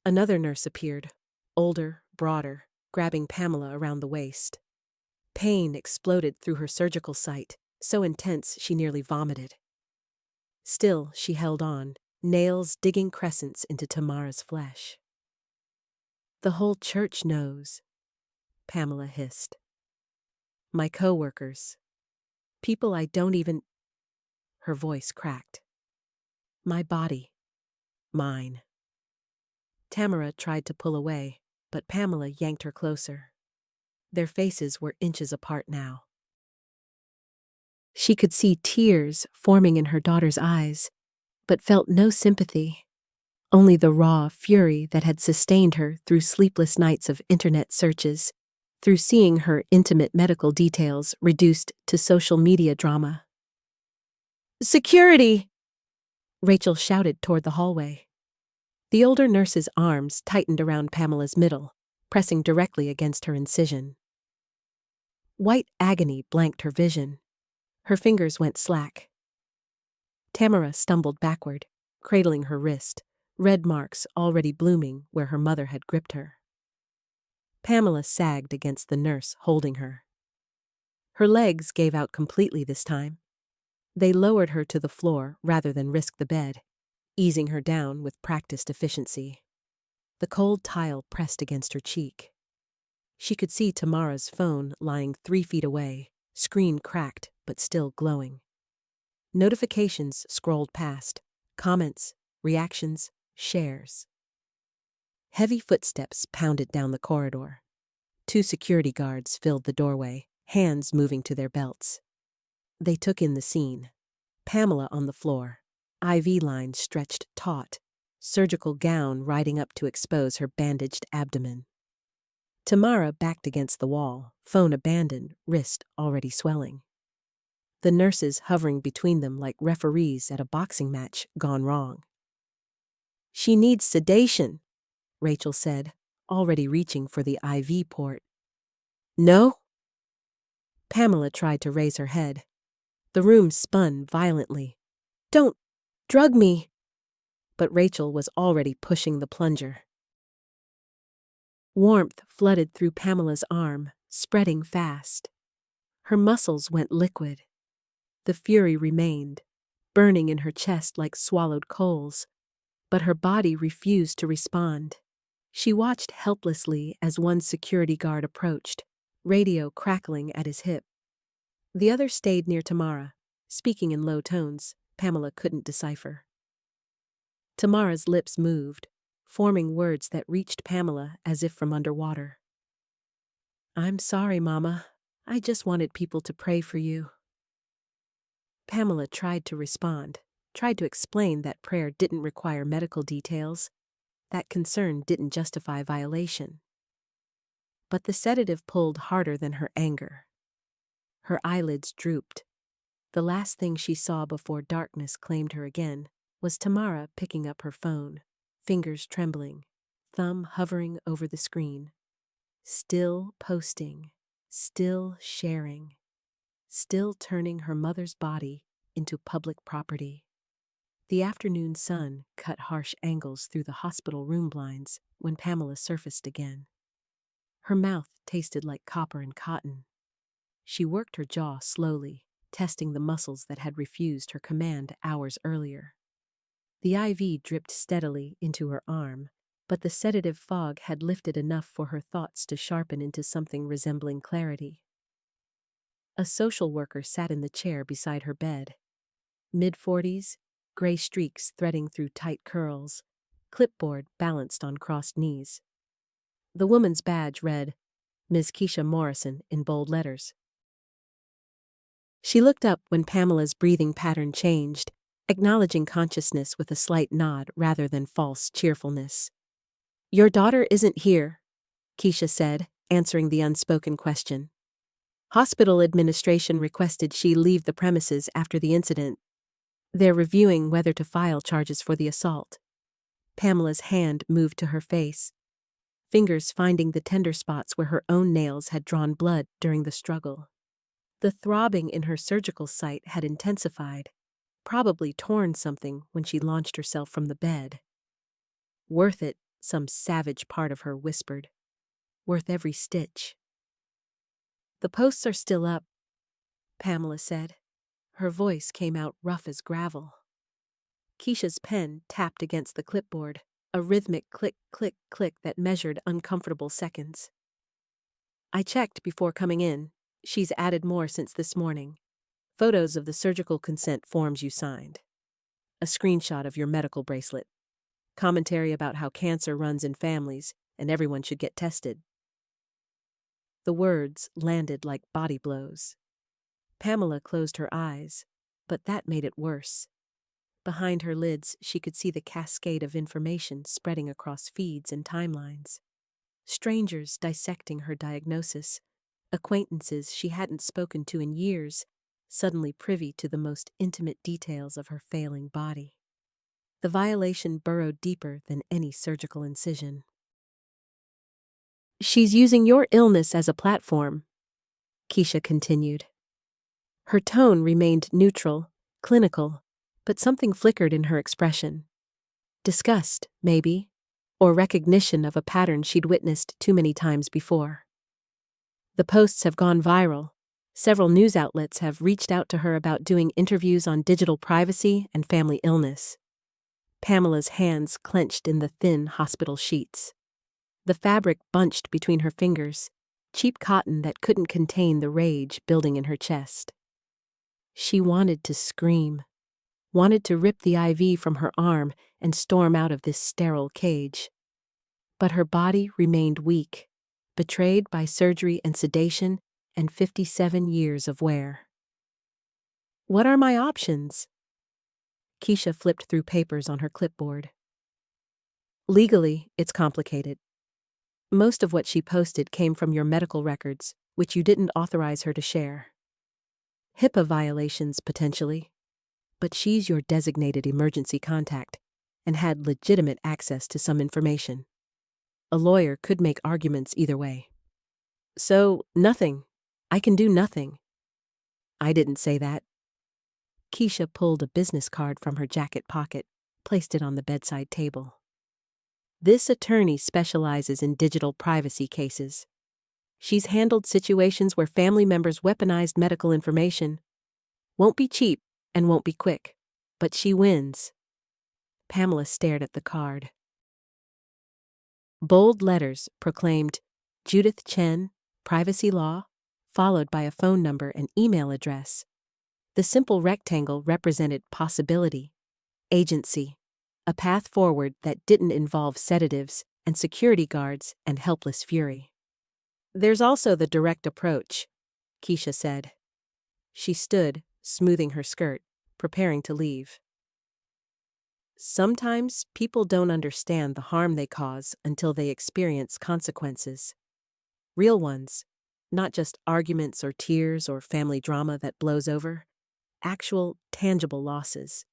Another nurse appeared, older, broader, grabbing Pamela around the waist. Pain exploded through her surgical site, so intense she nearly vomited. Still, she held on, nails digging crescents into Tamara's flesh. "The whole church knows," Pamela hissed. "My co-workers. People I don't even..." Her voice cracked. "My body. Mine." Tamara tried to pull away, but Pamela yanked her closer. Their faces were inches apart now. She could see tears forming in her daughter's eyes, but felt no sympathy, only the raw fury that had sustained her through sleepless nights of internet searches, through seeing her intimate medical details reduced to social media drama. "Security!" Rachel shouted toward the hallway. The older nurse's arms tightened around Pamela's middle, pressing directly against her incision. White agony blanked her vision. Her fingers went slack. Tamara stumbled backward, cradling her wrist, red marks already blooming where her mother had gripped her. Pamela sagged against the nurse holding her. Her legs gave out completely this time. They lowered her to the floor rather than risk the bed, easing her down with practiced efficiency. The cold tile pressed against her cheek. She could see Tamara's phone lying 3 feet away, screen cracked but still glowing. Notifications scrolled past, comments, reactions, shares. Heavy footsteps pounded down the corridor. 2 security guards filled the doorway, hands moving to their belts. They took in the scene. Pamela on the floor, IV line stretched taut, surgical gown riding up to expose her bandaged abdomen. Tamara backed against the wall, phone abandoned, wrist already swelling. The nurses hovering between them like referees at a boxing match gone wrong. "She needs sedation," Rachel said, already reaching for the IV port. "No?" Pamela tried to raise her head. The room spun violently. "Don't drug me!" But Rachel was already pushing the plunger. Warmth flooded through Pamela's arm, spreading fast. Her muscles went liquid. The fury remained, burning in her chest like swallowed coals, but her body refused to respond. She watched helplessly as one security guard approached, radio crackling at his hip. The other stayed near Tamara, speaking in low tones Pamela couldn't decipher. Tamara's lips moved, forming words that reached Pamela as if from underwater. "I'm sorry, Mama. I just wanted people to pray for you." Pamela tried to respond, tried to explain that prayer didn't require medical details, that concern didn't justify violation. But the sedative pulled harder than her anger. Her eyelids drooped. The last thing she saw before darkness claimed her again was Tamara picking up her phone, fingers trembling, thumb hovering over the screen. Still posting, still sharing, still turning her mother's body into public property. The afternoon sun cut harsh angles through the hospital room blinds when Pamela surfaced again. Her mouth tasted like copper and cotton. She worked her jaw slowly, testing the muscles that had refused her command hours earlier. The IV dripped steadily into her arm, but the sedative fog had lifted enough for her thoughts to sharpen into something resembling clarity. A social worker sat in the chair beside her bed. mid-40s, gray streaks threading through tight curls, clipboard balanced on crossed knees. The woman's badge read, Ms. Keisha Morrison in bold letters. She looked up when Pamela's breathing pattern changed, acknowledging consciousness with a slight nod rather than false cheerfulness. "Your daughter isn't here," Keisha said, answering the unspoken question. "Hospital administration requested she leave the premises after the incident. They're reviewing whether to file charges for the assault." Pamela's hand moved to her face, fingers finding the tender spots where her own nails had drawn blood during the struggle. The throbbing in her surgical site had intensified, probably torn something when she launched herself from the bed. "Worth it," some savage part of her whispered. "Worth every stitch." "The posts are still up," Pamela said. Her voice came out rough as gravel. Keisha's pen tapped against the clipboard, a rhythmic click, click, click that measured uncomfortable seconds. "I checked before coming in. She's added more since this morning. Photos of the surgical consent forms you signed. A screenshot of your medical bracelet. Commentary about how cancer runs in families and everyone should get tested." The words landed like body blows. Pamela closed her eyes, but that made it worse. Behind her lids, she could see the cascade of information spreading across feeds and timelines. Strangers dissecting her diagnosis, acquaintances she hadn't spoken to in years, suddenly privy to the most intimate details of her failing body. The violation burrowed deeper than any surgical incision. "She's using your illness as a platform," Keisha continued. Her tone remained neutral, clinical, but something flickered in her expression. Disgust, maybe, or recognition of a pattern she'd witnessed too many times before. "The posts have gone viral. Several news outlets have reached out to her about doing interviews on digital privacy and family illness." Pamela's hands clenched in the thin hospital sheets. The fabric bunched between her fingers, cheap cotton that couldn't contain the rage building in her chest. She wanted to scream, wanted to rip the IV from her arm and storm out of this sterile cage. But her body remained weak, betrayed by surgery and sedation and 57 years of wear. "What are my options?" Keisha flipped through papers on her clipboard. "Legally, it's complicated. Most of what she posted came from your medical records, which you didn't authorize her to share. HIPAA violations, potentially. But she's your designated emergency contact and had legitimate access to some information. A lawyer could make arguments either way." "So, nothing. I can do nothing." "I didn't say that." Keisha pulled a business card from her jacket pocket, placed it on the bedside table. "This attorney specializes in digital privacy cases. She's handled situations where family members weaponized medical information. Won't be cheap and won't be quick, but she wins." Pamela stared at the card. Bold letters proclaimed Judith Chen, privacy law, followed by a phone number and email address. The simple rectangle represented possibility, agency, a path forward that didn't involve sedatives and security guards and helpless fury. "There's also the direct approach," Keisha said. She stood, smoothing her skirt, preparing to leave. "Sometimes people don't understand the harm they cause until they experience consequences. Real ones, not just arguments or tears or family drama that blows over. Actual, tangible losses."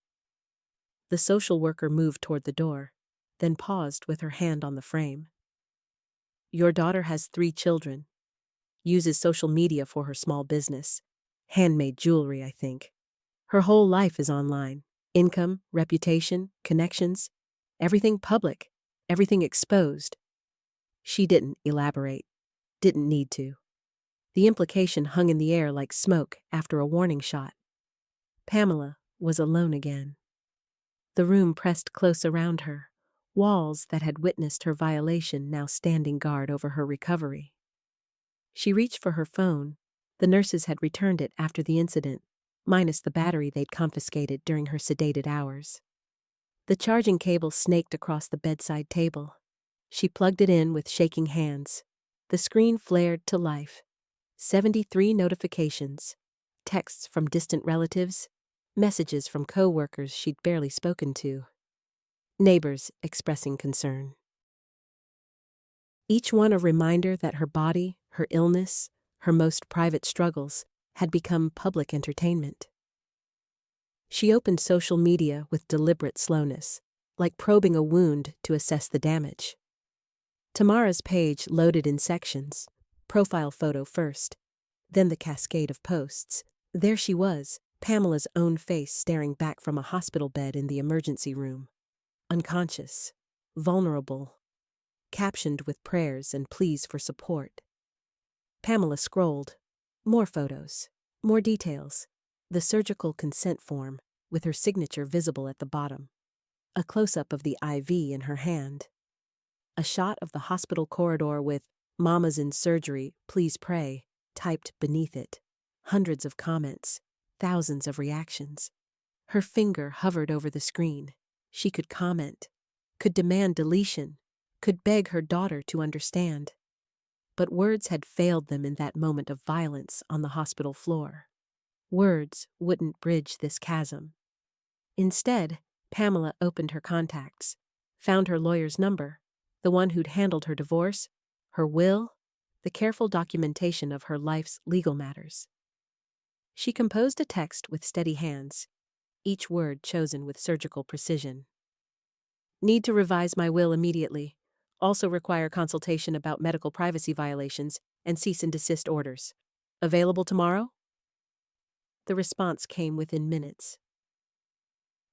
The social worker moved toward the door, then paused with her hand on the frame. "Your daughter has 3 children. Uses social media for her small business. Handmade jewelry, I think. Her whole life is online. Income, reputation, connections. Everything public. Everything exposed." She didn't elaborate. Didn't need to. The implication hung in the air like smoke after a warning shot. Pamela was alone again. The room pressed close around her, walls that had witnessed her violation now standing guard over her recovery. She reached for her phone. The nurses had returned it after the incident, minus the battery they'd confiscated during her sedated hours. The charging cable snaked across the bedside table. She plugged it in with shaking hands. The screen flared to life. 73 notifications, texts from distant relatives, messages from co-workers she'd barely spoken to, neighbors expressing concern. Each one a reminder that her body, her illness, her most private struggles had become public entertainment. She opened social media with deliberate slowness, like probing a wound to assess the damage. Tamara's page loaded in sections, profile photo first, then the cascade of posts. There she was, Pamela's own face staring back from a hospital bed in the emergency room. Unconscious, vulnerable, captioned with prayers and pleas for support. Pamela scrolled. More photos, more details. The surgical consent form, with her signature visible at the bottom. A close-up of the IV in her hand. A shot of the hospital corridor with "Mama's in surgery, please pray," typed beneath it. Hundreds of comments, thousands of reactions. Her finger hovered over the screen. She could comment, could demand deletion, could beg her daughter to understand. But words had failed them in that moment of violence on the hospital floor. Words wouldn't bridge this chasm. Instead, Pamela opened her contacts, found her lawyer's number, the one who'd handled her divorce, her will, the careful documentation of her life's legal matters. She composed a text with steady hands, each word chosen with surgical precision. Need to revise my will immediately. Also require consultation about medical privacy violations and cease and desist orders. Available tomorrow? The response came within minutes.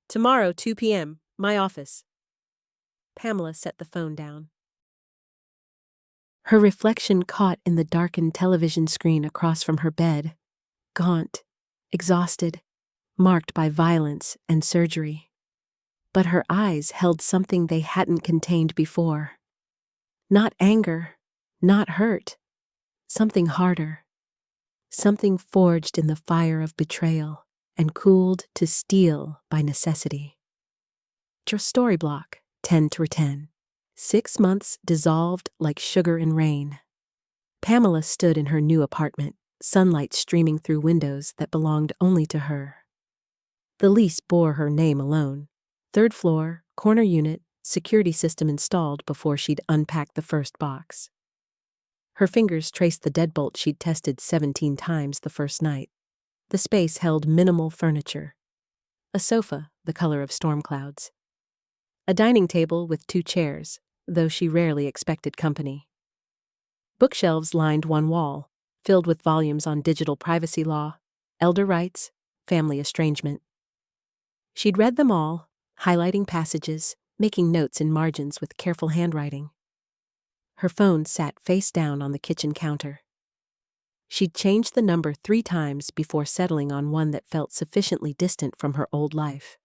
Tomorrow, 2 p.m., my office. Pamela set the phone down. Her reflection caught in the darkened television screen across from her bed, gaunt, exhausted, marked by violence and surgery. But her eyes held something they hadn't contained before. Not anger, not hurt, something harder. Something forged in the fire of betrayal and cooled to steel by necessity. Story block, 10/10. 6 months dissolved like sugar in rain. Pamela stood in her new apartment, sunlight streaming through windows that belonged only to her. The lease bore her name alone. 3rd floor, corner unit, security system installed before she'd unpacked the first box. Her fingers traced the deadbolt she'd tested 17 times the first night. The space held minimal furniture. A sofa, the color of storm clouds. A dining table with 2 chairs, though she rarely expected company. Bookshelves lined one wall, filled with volumes on digital privacy law, elder rights, family estrangement. She'd read them all, highlighting passages, making notes in margins with careful handwriting. Her phone sat face down on the kitchen counter. She'd changed the number 3 times before settling on one that felt sufficiently distant from her old life.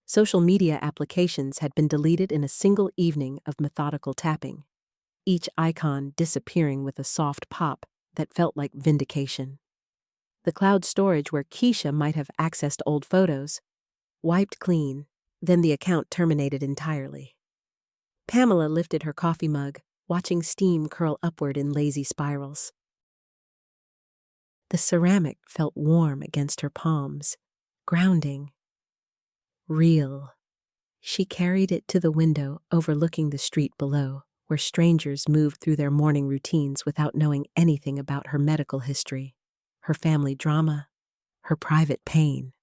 Social media applications had been deleted in a single evening of methodical tapping, each icon disappearing with a soft pop that felt like vindication. The cloud storage where Keisha might have accessed old photos, wiped clean, then the account terminated entirely. Pamela lifted her coffee mug, watching steam curl upward in lazy spirals. The ceramic felt warm against her palms, grounding. Real. She carried it to the window overlooking the street below, where strangers moved through their morning routines without knowing anything about her medical history, her family drama, her private pain.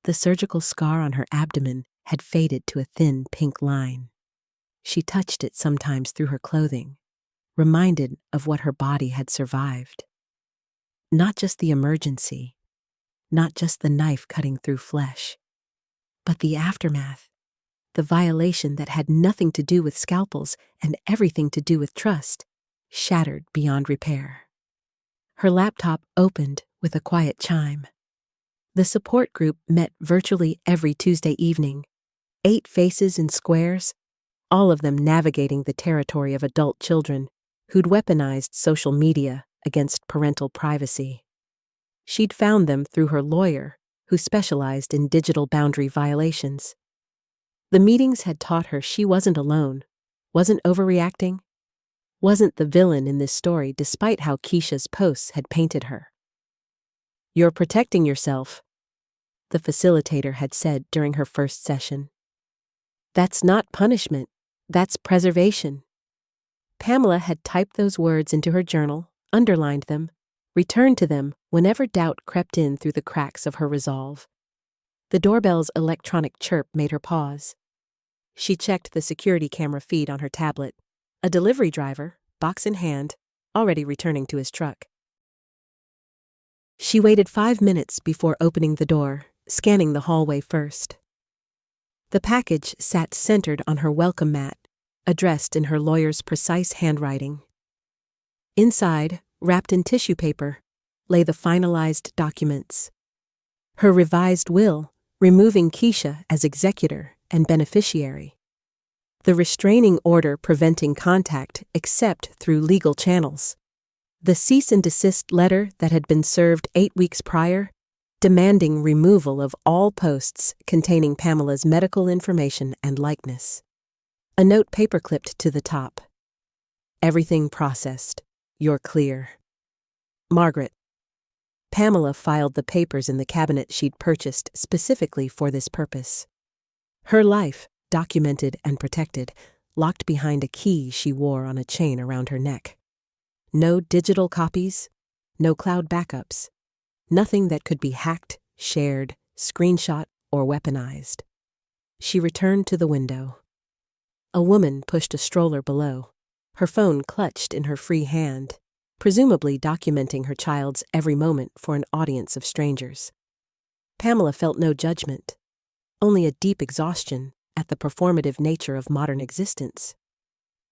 The surgical scar on her abdomen had faded to a thin pink line. She touched it sometimes through her clothing, reminded of what her body had survived. Not just the emergency, not just the knife cutting through flesh, but the aftermath, the violation that had nothing to do with scalpels and everything to do with trust, shattered beyond repair. Her laptop opened with a quiet chime. The support group met virtually every Tuesday evening, 8 faces in squares, all of them navigating the territory of adult children who'd weaponized social media against parental privacy. She'd found them through her lawyer, who specialized in digital boundary violations. The meetings had taught her she wasn't alone, wasn't overreacting, wasn't the villain in this story despite how Keisha's posts had painted her. "You're protecting yourself," the facilitator had said during her first session. "That's not punishment, that's preservation." Pamela had typed those words into her journal, underlined them, returned to them whenever doubt crept in through the cracks of her resolve. The doorbell's electronic chirp made her pause. She checked the security camera feed on her tablet. A delivery driver, box in hand, already returning to his truck. She waited 5 minutes before opening the door, scanning the hallway first. The package sat centered on her welcome mat, addressed in her lawyer's precise handwriting. Inside, wrapped in tissue paper, lay the finalized documents. Her revised will, removing Keisha as executor and beneficiary. The restraining order preventing contact except through legal channels. The cease and desist letter that had been served 8 weeks prior, demanding removal of all posts containing Pamela's medical information and likeness. A note paperclipped to the top. "Everything processed. You're clear. Margaret." Pamela filed the papers in the cabinet she'd purchased specifically for this purpose. Her life, documented and protected, locked behind a key she wore on a chain around her neck. No digital copies, no cloud backups, nothing that could be hacked, shared, screenshot, or weaponized. She returned to the window. A woman pushed a stroller below, her phone clutched in her free hand, presumably documenting her child's every moment for an audience of strangers. Pamela felt no judgment, only a deep exhaustion at the performative nature of modern existence.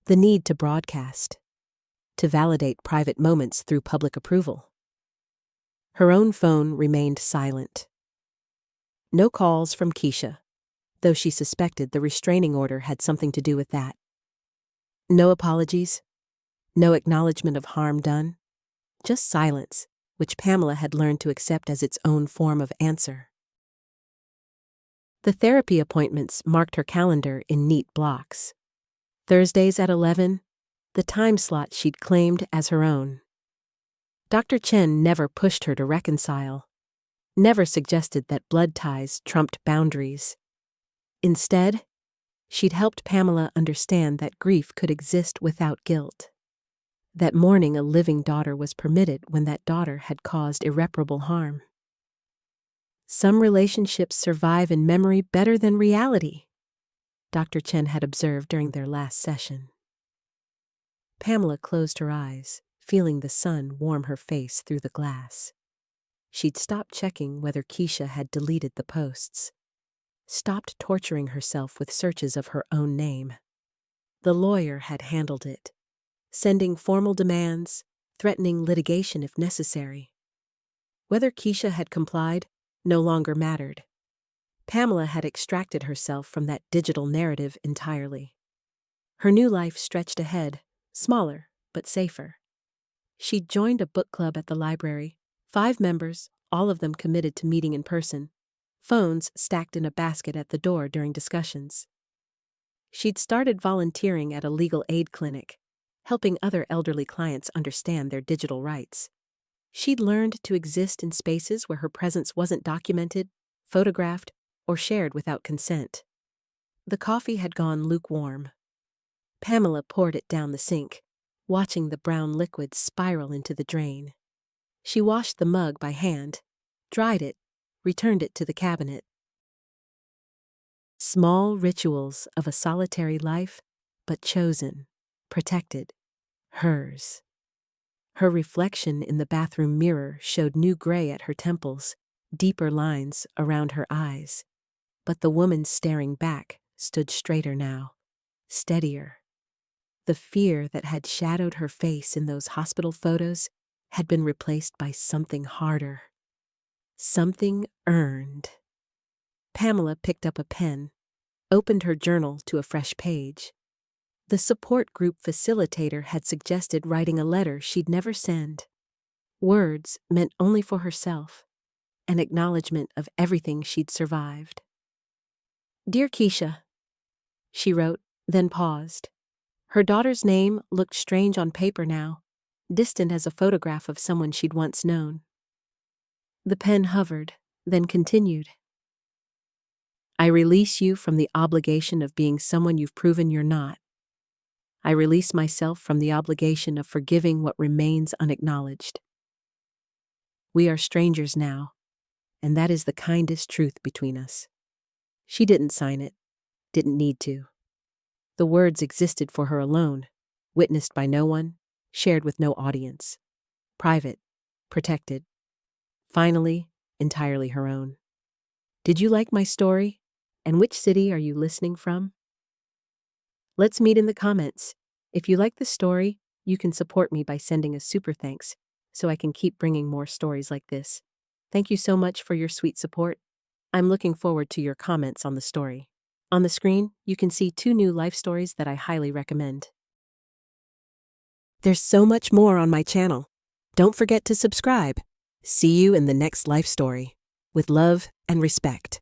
The need to broadcast, to validate private moments through public approval. Her own phone remained silent. No calls from Keisha, though she suspected the restraining order had something to do with that. No apologies, no acknowledgement of harm done, just silence, which Pamela had learned to accept as its own form of answer. The therapy appointments marked her calendar in neat blocks. Thursdays at 11, the time slot she'd claimed as her own. Dr. Chen never pushed her to reconcile, never suggested that blood ties trumped boundaries. Instead, she'd helped Pamela understand that grief could exist without guilt, that mourning a living daughter was permitted when that daughter had caused irreparable harm. Some relationships survive in memory better than reality, Dr. Chen had observed during their last session. Pamela closed her eyes, feeling the sun warm her face through the glass. She'd stopped checking whether Keisha had deleted the posts, stopped torturing herself with searches of her own name. The lawyer had handled it, sending formal demands, threatening litigation if necessary. Whether Keisha had complied no longer mattered. Pamela had extracted herself from that digital narrative entirely. Her new life stretched ahead, smaller but safer. She'd joined a book club at the library, 5 members, all of them committed to meeting in person, phones stacked in a basket at the door during discussions. She'd started volunteering at a legal aid clinic, helping other elderly clients understand their digital rights. She'd learned to exist in spaces where her presence wasn't documented, photographed, or shared without consent. The coffee had gone lukewarm. Pamela poured it down the sink, watching the brown liquid spiral into the drain. She washed the mug by hand, dried it, returned it to the cabinet. Small rituals of a solitary life, but chosen, protected, hers. Her reflection in the bathroom mirror showed new gray at her temples, deeper lines around her eyes. But the woman staring back stood straighter now, steadier. The fear that had shadowed her face in those hospital photos had been replaced by something harder. Something earned. Pamela picked up a pen, opened her journal to a fresh page. The support group facilitator had suggested writing a letter she'd never send. Words meant only for herself, an acknowledgement of everything she'd survived. "Dear Keisha," she wrote, then paused. Her daughter's name looked strange on paper now, distant as a photograph of someone she'd once known. The pen hovered, then continued. "I release you from the obligation of being someone you've proven you're not. I release myself from the obligation of forgiving what remains unacknowledged. We are strangers now, and that is the kindest truth between us." She didn't sign it, didn't need to. The words existed for her alone, witnessed by no one, shared with no audience. Private, protected, finally, entirely her own. Did you like my story? And which city are you listening from? Let's meet in the comments. If you like the story, you can support me by sending a super thanks so I can keep bringing more stories like this. Thank you so much for your sweet support. I'm looking forward to your comments on the story. On the screen, you can see 2 new life stories that I highly recommend. There's so much more on my channel. Don't forget to subscribe. See you in the next life story. With love and respect.